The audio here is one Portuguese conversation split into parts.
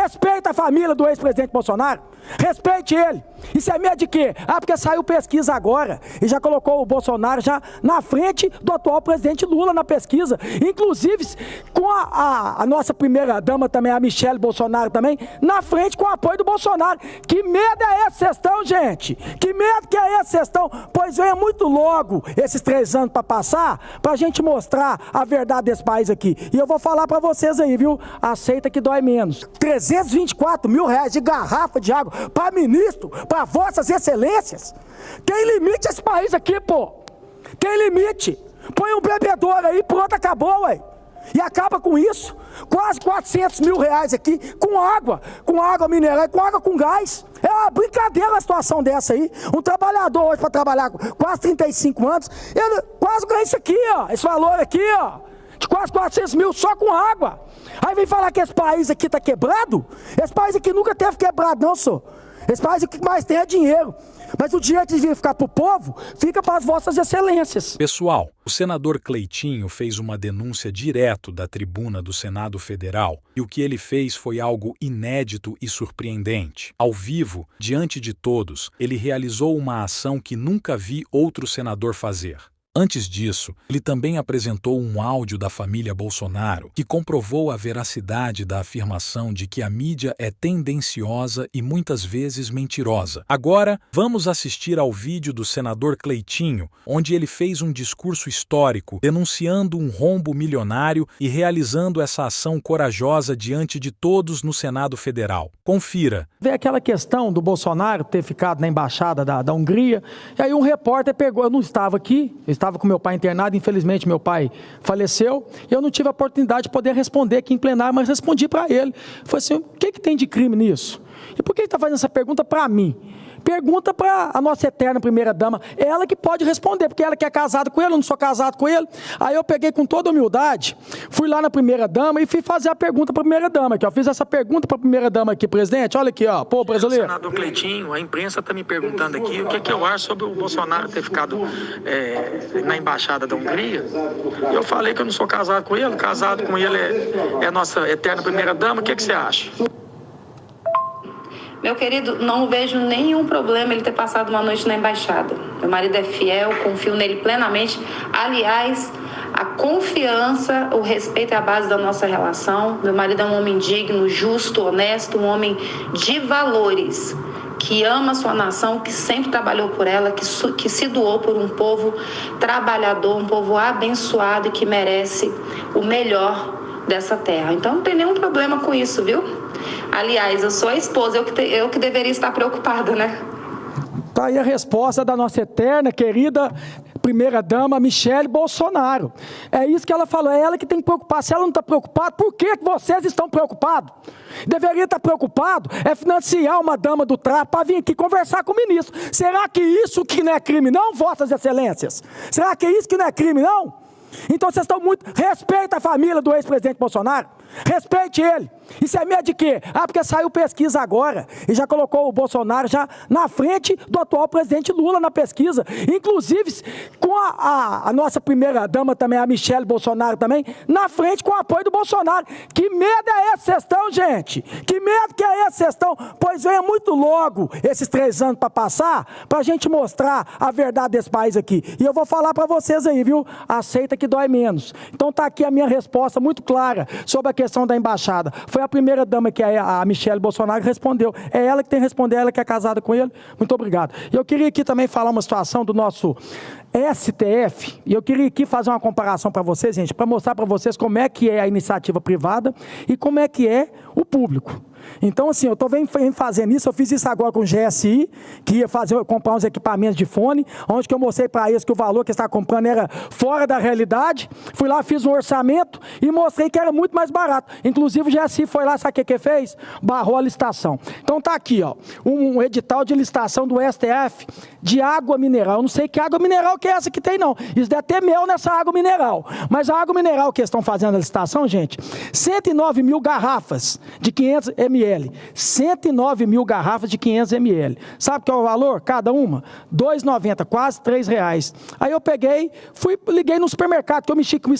Respeita a família do ex-presidente Bolsonaro. Respeite ele. Isso é medo de quê? Ah, porque saiu pesquisa agora e já colocou o Bolsonaro já na frente do atual presidente Lula na pesquisa. Inclusive, com a nossa primeira dama também, a Michelle Bolsonaro também, na frente com o apoio do Bolsonaro. Que medo é esse, vocês estão, gente? Que medo que é esse, vocês estão? Pois venha muito logo esses 3 anos para passar, para a gente mostrar a verdade desse país aqui. E eu vou falar para vocês aí, viu? Aceita que dói menos. 324 mil reais de garrafa de água para ministro, para vossas excelências. Tem limite esse país aqui, pô. Tem limite. Põe um bebedouro aí, pronto, acabou, ué. E acaba com isso. Quase 400 mil reais aqui, com água mineral, com água com gás. É uma brincadeira uma situação dessa aí. Um trabalhador hoje para trabalhar com quase 35 anos, ele quase ganha isso aqui, ó. Esse valor aqui, ó. De quase 400 mil só com água. Aí vem falar que esse país aqui tá quebrado? Esse país aqui nunca teve quebrado, não, senhor. Esse país aqui que mais tem é dinheiro. Mas o dinheiro que devia ficar para o povo, fica para as vossas excelências. Pessoal, o senador Cleitinho fez uma denúncia direto da tribuna do Senado Federal e o que ele fez foi algo inédito e surpreendente. Ao vivo, diante de todos, ele realizou uma ação que nunca vi outro senador fazer. Antes disso, ele também apresentou um áudio da família Bolsonaro que comprovou a veracidade da afirmação de que a mídia é tendenciosa e muitas vezes mentirosa. Agora, vamos assistir ao vídeo do senador Cleitinho, onde ele fez um discurso histórico denunciando um rombo milionário e realizando essa ação corajosa diante de todos no Senado Federal. Confira. Vê aquela questão do Bolsonaro ter ficado na embaixada da Hungria, e aí um repórter pegou, eu não estava aqui, eu estava com meu pai internado, infelizmente meu pai faleceu, e eu não tive a oportunidade de poder responder aqui em plenário, mas respondi para ele. Falei assim, o que tem de crime nisso? E por que ele está fazendo essa pergunta para mim? Pergunta para a nossa eterna primeira-dama, ela que pode responder, porque ela que é casada com ele, eu não sou casado com ele. Aí eu peguei com toda humildade, fui lá na primeira-dama e fui fazer a pergunta para a primeira-dama aqui. Eu fiz essa pergunta para a primeira-dama aqui, presidente, olha aqui, ó, pô, brasileiro. Senador Cleitinho, a imprensa está me perguntando aqui o que eu acho sobre o Bolsonaro ter ficado na embaixada da Hungria. Eu falei que eu não sou casado com ele, casado com ele é a nossa eterna primeira-dama, o que você acha? Meu querido, não vejo nenhum problema ele ter passado uma noite na embaixada. Meu marido é fiel, confio nele plenamente. Aliás, a confiança, o respeito é a base da nossa relação. Meu marido é um homem digno, justo, honesto, um homem de valores, que ama sua nação, que sempre trabalhou por ela, que se doou por um povo trabalhador, um povo abençoado e que merece o melhor dessa terra. Então não tem nenhum problema com isso, viu? Aliás, eu sou a esposa, eu que deveria estar preocupada, né? Tá aí a resposta da nossa eterna, querida primeira-dama Michelle Bolsonaro. É isso que ela falou, é ela que tem que preocupar. Se ela não está preocupada, por que vocês estão preocupados? Deveria estar preocupado é financiar uma dama do tráfico para vir aqui conversar com o ministro. Será que isso que não é crime não, vossas excelências? Será que isso que não é crime não? Então vocês estão muito... Respeita a família do ex-presidente Bolsonaro. Respeite ele. Isso é medo de quê? Ah, porque saiu pesquisa agora e já colocou o Bolsonaro já na frente do atual presidente Lula na pesquisa. Inclusive, com a nossa primeira-dama também, a Michelle Bolsonaro também, na frente com o apoio do Bolsonaro. Que medo é esse, vocês estão, gente? Que medo que é esse, vocês estão? Pois venha muito logo esses 3 anos para passar, para a gente mostrar a verdade desse país aqui. E eu vou falar para vocês aí, viu? Aceita que dói menos. Então tá aqui a minha resposta muito clara sobre a questão da embaixada. Foi a primeira dama que é a Michelle Bolsonaro que respondeu. É ela que tem que responder, ela que é casada com ele. Muito obrigado. E eu queria aqui também falar uma situação do nosso STF, e eu queria aqui fazer uma comparação para vocês, gente, para mostrar para vocês como é que é a iniciativa privada e como é que é o público. Então, assim, eu estou fazendo isso, eu fiz isso agora com o GSI, que ia comprar uns equipamentos de fone, onde que eu mostrei para eles que o valor que eles estavam comprando era fora da realidade. Fui lá, fiz um orçamento e mostrei que era muito mais barato. Inclusive o GSI foi lá, sabe o que fez? Barrou a licitação. Então tá aqui, ó, um edital de licitação do STF de água mineral. Eu não sei que água mineral que é essa que tem, não. Isso deve ter mel nessa água mineral. Mas a água mineral que eles estão fazendo a licitação, gente, 109 mil garrafas de 500 ml. ml. 109 mil garrafas de 500 ml. Sabe qual é o valor? Cada uma? R$ 2,90, quase R$ 3. Aí eu peguei, liguei no supermercado, que eu mexo com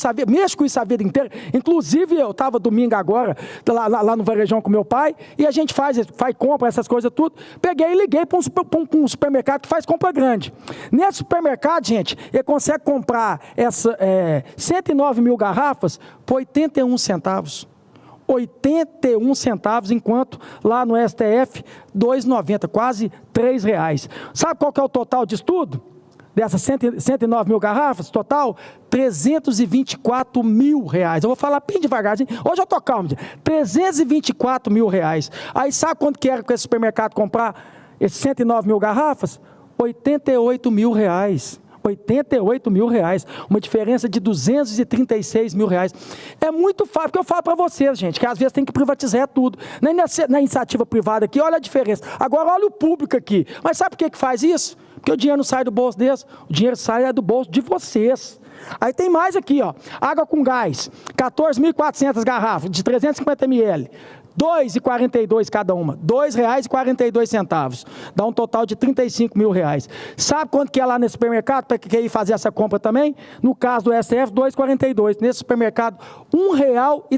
isso a vida inteira. Inclusive, eu estava domingo agora, lá no Varejão com meu pai, e a gente faz compra, essas coisas tudo. Peguei e liguei para um supermercado que faz compra grande. Nesse supermercado, gente, ele consegue comprar 109 mil garrafas por 81 centavos. 81 centavos, enquanto lá no STF, R$ 2,90, quase R$ 3. Sabe qual que é o total disso tudo? Dessas 109 mil garrafas, total, R$ 324 mil. Eu vou falar bem devagarzinho. Hoje eu tô calmo. R$ 324 mil. Aí sabe quanto que era que esse supermercado comprar esses 109 mil garrafas? R$ 88 mil. R$ 88 mil, uma diferença de R$ 236 mil. É muito fácil, porque eu falo para vocês, gente, que às vezes tem que privatizar tudo. Na iniciativa privada aqui, olha a diferença. Agora olha o público aqui. Mas sabe por que faz isso? Porque o dinheiro não sai do bolso deles, o dinheiro sai do bolso de vocês. Aí tem mais aqui, ó, água com gás, 14.400 garrafas de 350 ml. R$ 2,42 cada uma, R$ 2,42, dá um total de R$ 35 mil. Sabe quanto que é lá nesse supermercado, para quem ir fazer essa compra também? No caso do STF, R$ 2,42, nesse supermercado, R$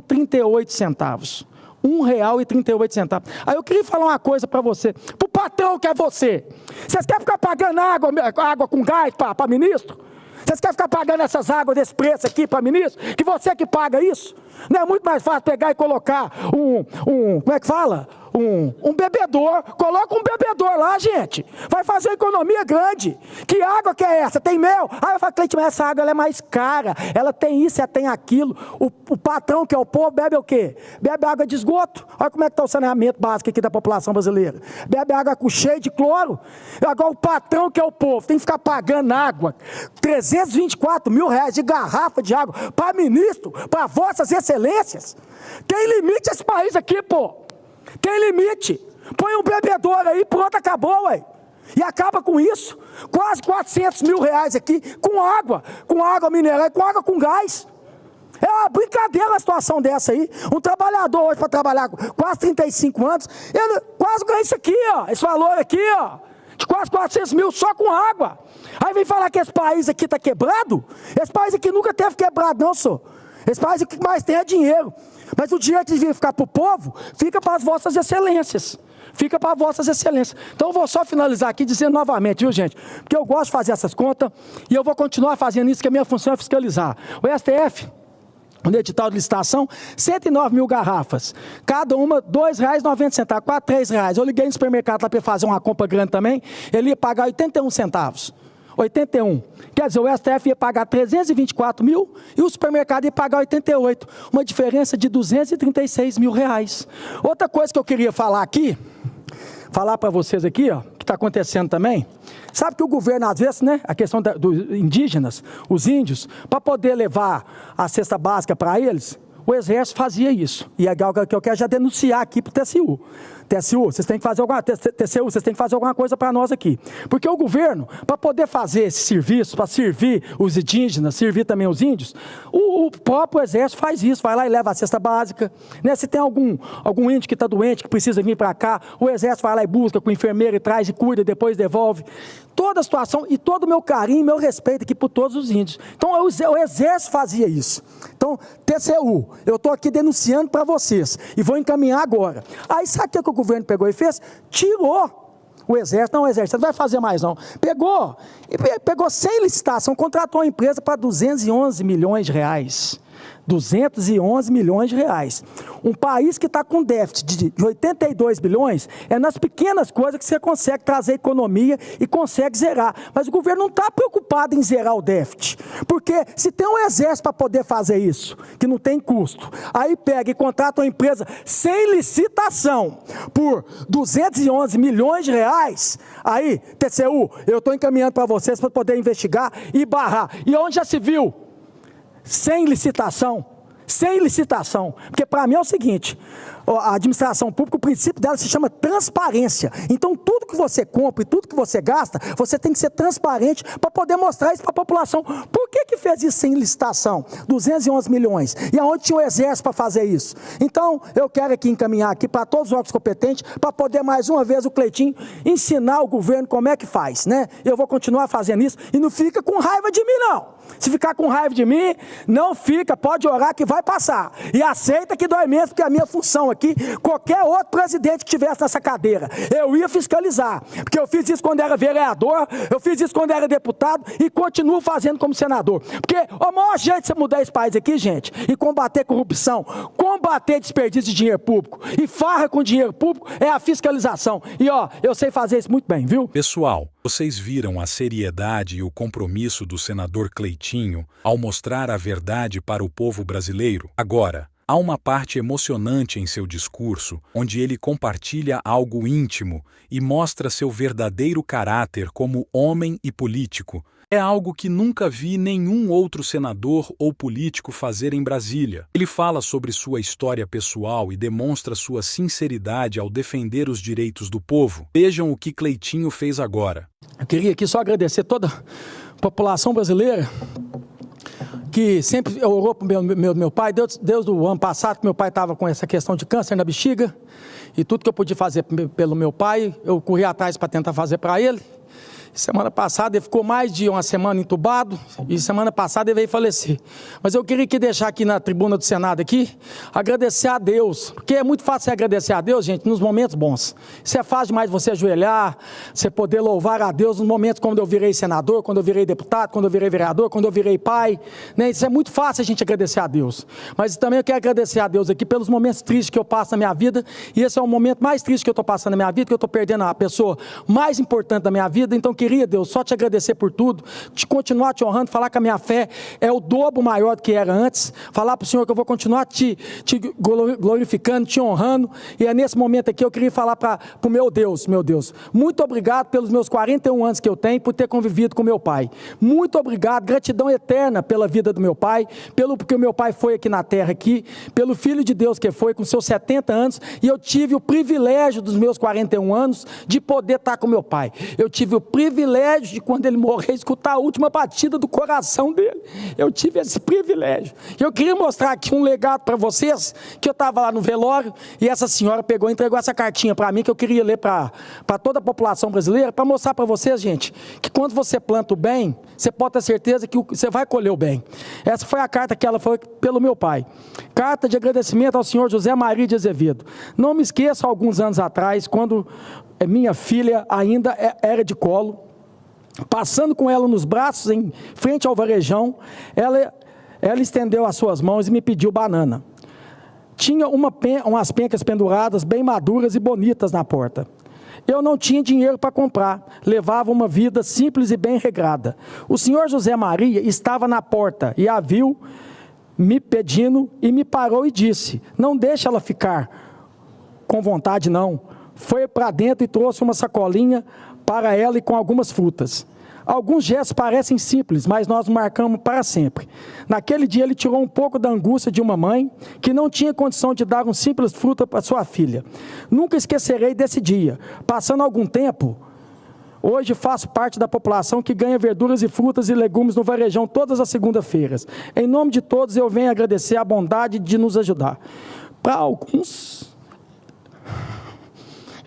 1,38. R$ 1,38. Aí eu queria falar uma coisa para você, para o patrão que é você. Vocês querem ficar pagando água com gás para ministro? Vocês querem ficar pagando essas águas desse preço aqui para ministro? Que você que paga isso? Não é muito mais fácil pegar e colocar como é que fala? Um bebedor. Coloca um bebedor lá, gente. Vai fazer economia grande. Que água que é essa? Tem mel? Aí eu falo, Cleiton, mas essa água ela é mais cara. Ela tem isso, ela tem aquilo. O patrão, que é o povo, bebe o quê? Bebe água de esgoto. Olha como é que está o saneamento básico aqui da população brasileira. Bebe água cheia de cloro. Agora o patrão, que é o povo, tem que ficar pagando água. R$ 324 mil de garrafa de água para ministro, para vossas excelências. Tem limite esse país aqui, pô. Tem limite. Põe um bebedor aí, pronto, acabou, ué. E acaba com isso. Quase R$ 400 mil aqui, com água mineral, com água com gás. É uma brincadeira uma situação dessa aí. Um trabalhador hoje para trabalhar com quase 35 anos, ele quase ganha isso aqui, ó. Esse valor aqui, ó. De quase 400 mil só com água. Aí vem falar que esse país aqui está quebrado. Esse país aqui nunca teve quebrado, não, senhor. Esse país aqui que mais tem é dinheiro. Mas o dinheiro que devia ficar para o povo, fica para as vossas excelências. Fica para vossas excelências. Então eu vou só finalizar aqui dizendo novamente, viu, gente? Porque eu gosto de fazer essas contas e eu vou continuar fazendo isso, que a minha função é fiscalizar. O STF, no edital de licitação, 109 mil garrafas, cada uma R$ 2,90, quase R$ 3. Eu liguei no supermercado lá para fazer uma compra grande também, ele ia pagar 81 centavos. 81. Quer dizer, o STF ia pagar 324 mil e o supermercado ia pagar 88. Uma diferença de 236 mil reais. Outra coisa que eu queria falar aqui, falar para vocês aqui, ó, que está acontecendo também. Sabe que o governo, às vezes, né, a questão dos indígenas, os índios, para poder levar a cesta básica para eles, o Exército fazia isso. E é algo que eu quero já denunciar aqui para o TCU. TCU, vocês têm que fazer alguma coisa para nós aqui. Porque o governo, para poder fazer esse serviço, para servir os indígenas, servir também os índios, o próprio Exército faz isso, vai lá e leva a cesta básica. Né? Se tem algum índio que está doente, que precisa vir para cá, o Exército vai lá e busca com o enfermeiro e traz e cuida, e depois devolve. Toda a situação e todo o meu carinho, meu respeito aqui por todos os índios. Então o Exército fazia isso. Então, TCU, eu estou aqui denunciando para vocês e vou encaminhar agora. Aí sabe o que o governo pegou e fez? Tirou o Exército. Não, o Exército não vai fazer mais não. Pegou sem licitação, contratou uma empresa para 211 milhões de reais. 211 milhões de reais. Um país que está com déficit de 82 bilhões, é nas pequenas coisas que você consegue trazer economia e consegue zerar. Mas o governo não está preocupado em zerar o déficit. Porque se tem um exército para poder fazer isso, que não tem custo, aí pega e contrata uma empresa sem licitação por 211 milhões de reais, aí, TCU, eu estou encaminhando para vocês para poder investigar e barrar. E onde já se viu? Sem licitação, porque para mim é o seguinte, a administração pública, o princípio dela se chama transparência. Então tudo que você compra e tudo que você gasta, você tem que ser transparente para poder mostrar isso para a população. Por que fez isso sem licitação? 211 milhões. E aonde tinha o exército para fazer isso? Então, eu quero aqui encaminhar aqui para todos os órgãos competentes, para poder mais uma vez o Cleitinho ensinar o governo como é que faz, né? Eu vou continuar fazendo isso e não fica com raiva de mim, não. Se ficar com raiva de mim, não fica, pode orar que vai passar. E aceita que dói mesmo, porque a minha função aqui, qualquer outro presidente que estivesse nessa cadeira, eu ia fiscalizar. Porque eu fiz isso quando era vereador, eu fiz isso quando era deputado e continuo fazendo como senador. Porque o maior jeito de você mudar esse país aqui, gente, e combater corrupção, combater desperdício de dinheiro público e farra com dinheiro público é a fiscalização. E ó, eu sei fazer isso muito bem, viu? Pessoal, vocês viram a seriedade e o compromisso do senador Cleitinho ao mostrar a verdade para o povo brasileiro? Agora, há uma parte emocionante em seu discurso, onde ele compartilha algo íntimo e mostra seu verdadeiro caráter como homem e político. É algo que nunca vi nenhum outro senador ou político fazer em Brasília. Ele fala sobre sua história pessoal e demonstra sua sinceridade ao defender os direitos do povo. Vejam o que Cleitinho fez agora. Eu queria aqui só agradecer toda a população brasileira que sempre orou para o meu pai, desde o ano passado, que meu pai estava com essa questão de câncer na bexiga, e tudo que eu podia fazer pelo meu pai, eu corri atrás para tentar fazer para ele. Semana passada ele ficou mais de uma semana entubado e semana passada ele veio falecer. Mas eu queria deixar aqui na tribuna do Senado aqui, agradecer a Deus, porque é muito fácil agradecer a Deus, gente, nos momentos bons. Isso é fácil demais você ajoelhar, você poder louvar a Deus nos momentos quando eu virei senador, quando eu virei deputado, quando eu virei vereador, quando eu virei pai, né? Isso é muito fácil a gente agradecer a Deus. Mas também eu quero agradecer a Deus aqui pelos momentos tristes que eu passo na minha vida, e esse é o momento mais triste que eu estou passando na minha vida, que eu estou perdendo a pessoa mais importante da minha vida. Então queria, Deus, só te agradecer por tudo, te continuar te honrando, falar que a minha fé é o dobro maior do que era antes, falar para o Senhor que eu vou continuar te glorificando, te honrando, e é nesse momento aqui eu queria falar para o meu Deus, muito obrigado pelos meus 41 anos que eu tenho, por ter convivido com meu pai, muito obrigado, gratidão eterna pela vida do meu pai, porque o meu pai foi aqui na terra, pelo Filho de Deus que foi, com seus 70 anos, e eu tive o privilégio dos meus 41 anos, de poder estar com meu pai, eu tive o privilégio de quando ele morrer, escutar a última batida do coração dele. Eu tive esse privilégio. Eu queria mostrar aqui um legado para vocês, que eu estava lá no velório, e essa senhora pegou e entregou essa cartinha para mim, que eu queria ler para toda a população brasileira, para mostrar para vocês, gente, que quando você planta o bem, você pode ter certeza que você vai colher o bem. Essa foi a carta que ela foi pelo meu pai. Carta de agradecimento ao senhor José Maria de Azevedo. Não me esqueço, alguns anos atrás, quando minha filha ainda era de colo, passando com ela nos braços, em frente ao varejão, ela estendeu as suas mãos e me pediu banana. Tinha umas pencas penduradas, bem maduras e bonitas na porta. Eu não tinha dinheiro para comprar, levava uma vida simples e bem regrada. O senhor José Maria estava na porta e a viu me pedindo e me parou e disse: não deixe ela ficar com vontade não. Foi para dentro e trouxe uma sacolinha para ela e com algumas frutas. Alguns gestos parecem simples, mas nós marcamos para sempre. Naquele dia ele tirou um pouco da angústia de uma mãe que não tinha condição de dar um simples fruta para sua filha. Nunca esquecerei desse dia. Passando algum tempo, hoje faço parte da população que ganha verduras e frutas e legumes no varejão todas as segundas-feiras. Em nome de todos eu venho agradecer a bondade de nos ajudar. Para alguns,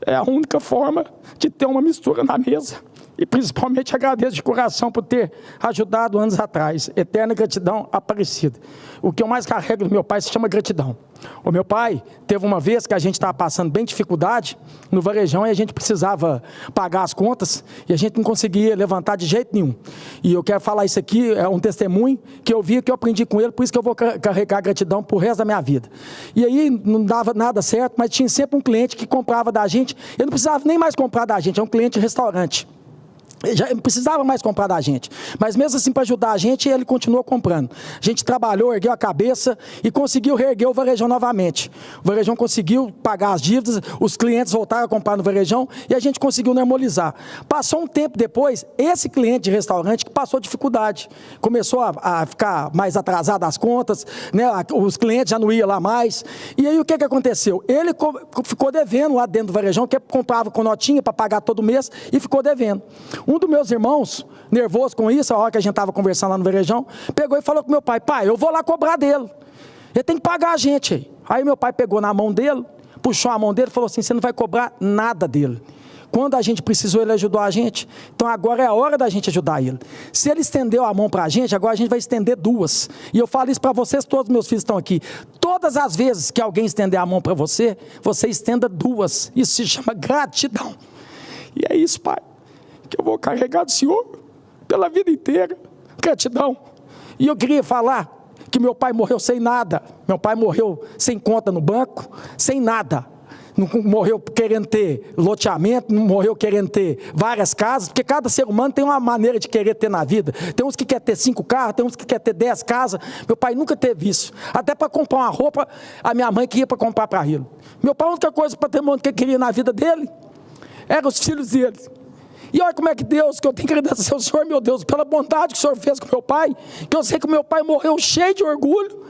é a única forma de ter uma mistura na mesa. E principalmente agradeço de coração por ter ajudado anos atrás. Eterna gratidão, Aparecida. O que eu mais carrego do meu pai se chama gratidão. O meu pai teve uma vez que a gente estava passando bem dificuldade no varejão e a gente precisava pagar as contas e a gente não conseguia levantar de jeito nenhum. E eu quero falar isso aqui, é um testemunho que eu vi, que eu aprendi com ele, por isso que eu vou carregar gratidão pro resto da minha vida. E aí não dava nada certo, mas tinha sempre um cliente que comprava da gente. Eu não precisava nem mais comprar da gente, é um cliente de restaurante. Já não precisava mais comprar da gente, mas mesmo assim para ajudar a gente, ele continuou comprando. A gente trabalhou, ergueu a cabeça e conseguiu reerguer o varejão novamente. O varejão conseguiu pagar as dívidas, os clientes voltaram a comprar no varejão e a gente conseguiu normalizar. Passou um tempo depois, esse cliente de restaurante que passou dificuldade, começou a ficar mais atrasado as contas, né? Os clientes já não iam lá mais, e aí o que aconteceu? Ele ficou devendo lá dentro do varejão, que comprava com notinha para pagar todo mês e ficou devendo. Um dos meus irmãos, nervoso com isso, a hora que a gente estava conversando lá no Verejão, pegou e falou com meu pai, eu vou lá cobrar dele. Ele tem que pagar a gente aí. Aí meu pai pegou na mão dele, puxou a mão dele e falou assim, você não vai cobrar nada dele. Quando a gente precisou, ele ajudou a gente. Então agora é a hora da gente ajudar ele. Se ele estendeu a mão para a gente, agora a gente vai estender duas. E eu falo isso para vocês, todos meus filhos estão aqui. Todas as vezes que alguém estender a mão para você, você estenda duas. Isso se chama gratidão. E é isso, pai, que eu vou carregar do Senhor pela vida inteira. Gratidão. E eu queria falar que meu pai morreu sem nada. Meu pai morreu sem conta no banco, sem nada. Não morreu querendo ter loteamento, não morreu querendo ter várias casas, porque cada ser humano tem uma maneira de querer ter na vida. Tem uns que quer ter 5 carros, tem uns que quer ter 10 casas. Meu pai nunca teve isso. Até para comprar uma roupa, a minha mãe queria para comprar para ele. Meu pai, a única coisa, patrimônio que ele queria na vida dele, eram os filhos dele. E olha como é que Deus, que eu tenho que agradecer ao Senhor, meu Deus, pela bondade que o Senhor fez com meu pai, que eu sei que o meu pai morreu cheio de orgulho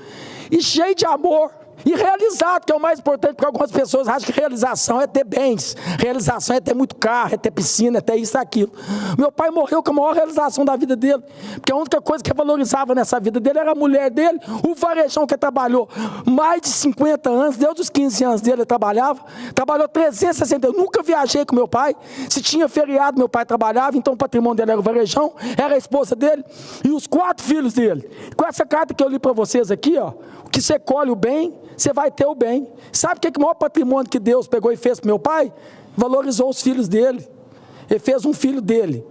e cheio de amor. E realizado, que é o mais importante, porque algumas pessoas acham que realização é ter bens, realização é ter muito carro, é ter piscina, é ter isso e aquilo. Meu pai morreu com a maior realização da vida dele, porque a única coisa que valorizava nessa vida dele era a mulher dele, o varejão que ele trabalhou mais de 50 anos, desde os 15 anos dele ele trabalhou 360 anos, eu nunca viajei com meu pai, se tinha feriado meu pai trabalhava, então o patrimônio dele era o varejão, era a esposa dele e os 4 filhos dele. Com essa carta que eu li para vocês aqui, ó, que você colhe o bem, você vai ter o bem. Sabe o que é o maior patrimônio que Deus pegou e fez para meu pai? Valorizou os filhos dele. Ele fez um filho dele,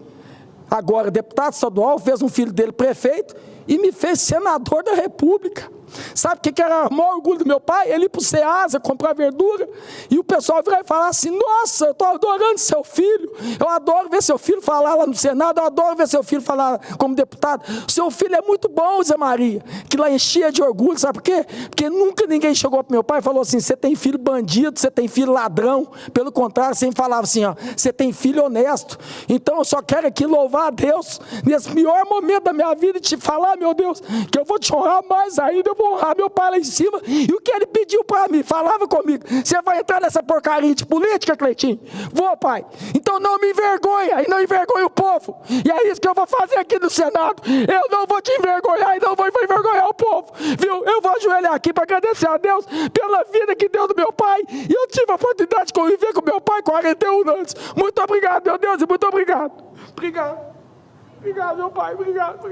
agora deputado estadual, fez um filho dele prefeito e me fez senador da República. Sabe o que era o maior orgulho do meu pai? Ele ir para o Ceasa comprar verdura e o pessoal virar e falar assim, nossa, eu estou adorando seu filho, eu adoro ver seu filho falar lá no Senado, eu adoro ver seu filho falar como deputado, seu filho é muito bom, Zé Maria, que lá enchia de orgulho, sabe por quê? Porque nunca ninguém chegou para meu pai e falou assim, você tem filho bandido, você tem filho ladrão, pelo contrário, sempre falava assim, ó, você tem filho honesto. Então eu só quero aqui louvar a Deus, nesse pior momento da minha vida, e te falar, meu Deus, que eu vou te honrar mais ainda, eu vou honrar meu pai lá em cima, e o que ele pediu para mim, falava comigo, você vai entrar nessa porcaria de política, Cleitinho? Vou, pai, então não me envergonha, e não envergonha o povo, e é isso que eu vou fazer aqui no Senado, eu não vou te envergonhar, e não vou envergonhar o povo, viu? Eu vou ajoelhar aqui para agradecer a Deus pela vida que deu do meu pai, e eu tive a oportunidade de conviver com meu pai 41 anos, muito obrigado, meu Deus, e muito obrigado, obrigado, meu pai, obrigado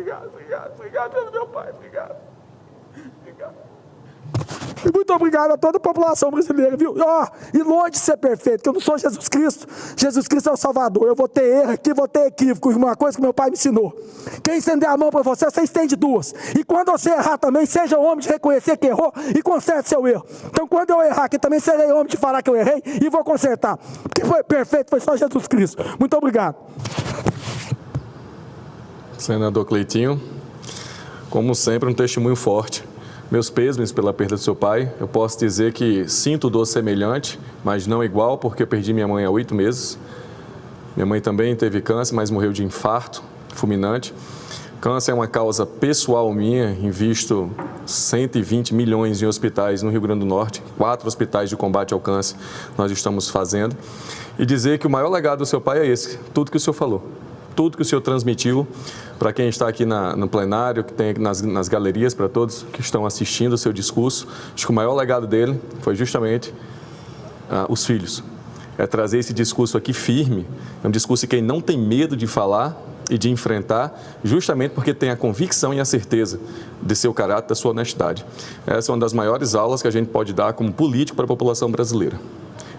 pelo meu pai, obrigado. E muito obrigado a toda a população brasileira, viu? E longe de ser perfeito, que eu não sou Jesus Cristo. Jesus Cristo é o Salvador. Eu vou ter erro aqui, vou ter equívoco. Uma coisa que meu pai me ensinou. Quem estender a mão para você, você estende duas. E quando você errar também, seja homem de reconhecer que errou e conserte seu erro. Então quando eu errar aqui também, serei homem de falar que eu errei e vou consertar. Porque foi perfeito, foi só Jesus Cristo. Muito obrigado. Senador Cleitinho, como sempre, um testemunho forte. Meus pêsames pela perda do seu pai. Eu posso dizer que sinto dor semelhante, mas não igual, porque eu perdi minha mãe há 8 meses. Minha mãe também teve câncer, mas morreu de infarto fulminante. Câncer é uma causa pessoal minha, invisto 120 milhões em hospitais no Rio Grande do Norte, 4 hospitais de combate ao câncer nós estamos fazendo. E dizer que o maior legado do seu pai é esse, tudo que o senhor falou. Tudo que o senhor transmitiu para quem está aqui no plenário, que tem aqui nas galerias, para todos que estão assistindo o seu discurso. Acho que o maior legado dele foi justamente os filhos. É trazer esse discurso aqui firme, é um discurso que quem não tem medo de falar e de enfrentar, justamente porque tem a convicção e a certeza de seu caráter, da sua honestidade. Essa é uma das maiores aulas que a gente pode dar como político para a população brasileira.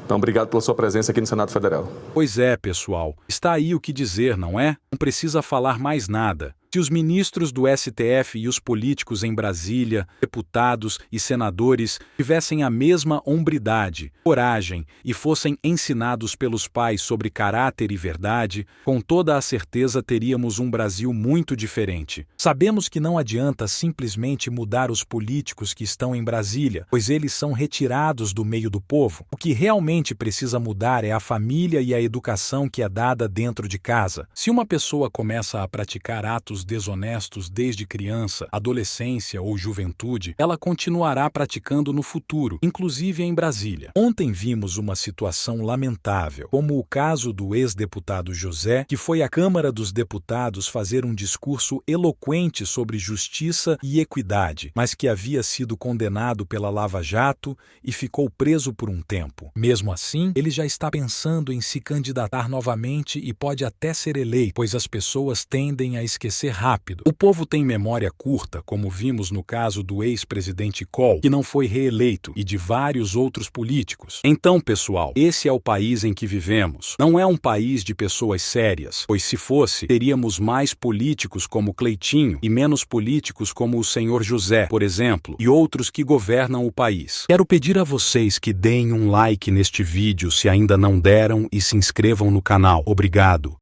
Então, obrigado pela sua presença aqui no Senado Federal. Pois é, pessoal. Está aí o que dizer, não é? Não precisa falar mais nada. Se os ministros do STF e os políticos em Brasília, deputados e senadores, tivessem a mesma hombridade, coragem e fossem ensinados pelos pais sobre caráter e verdade, com toda a certeza teríamos um Brasil muito diferente. Sabe Sabemos que não adianta simplesmente mudar os políticos que estão em Brasília, pois eles são retirados do meio do povo. O que realmente precisa mudar é a família e a educação que é dada dentro de casa. Se uma pessoa começa a praticar atos desonestos desde criança, adolescência ou juventude, ela continuará praticando no futuro, inclusive em Brasília. Ontem vimos uma situação lamentável, como o caso do ex-deputado José, que foi à Câmara dos Deputados fazer um discurso eloquente sobre justiça e equidade, mas que havia sido condenado pela Lava Jato e ficou preso por um tempo. Mesmo assim, ele já está pensando em se candidatar novamente e pode até ser eleito, pois as pessoas tendem a esquecer rápido. O povo tem memória curta, como vimos no caso do ex-presidente Collor, que não foi reeleito, e de vários outros políticos. Então, pessoal, esse é o país em que vivemos. Não é um país de pessoas sérias, pois se fosse, teríamos mais políticos como Cleitinho e menos políticos como o senhor José, por exemplo, e outros que governam o país. Quero pedir a vocês que deem um like neste vídeo se ainda não deram e se inscrevam no canal. Obrigado.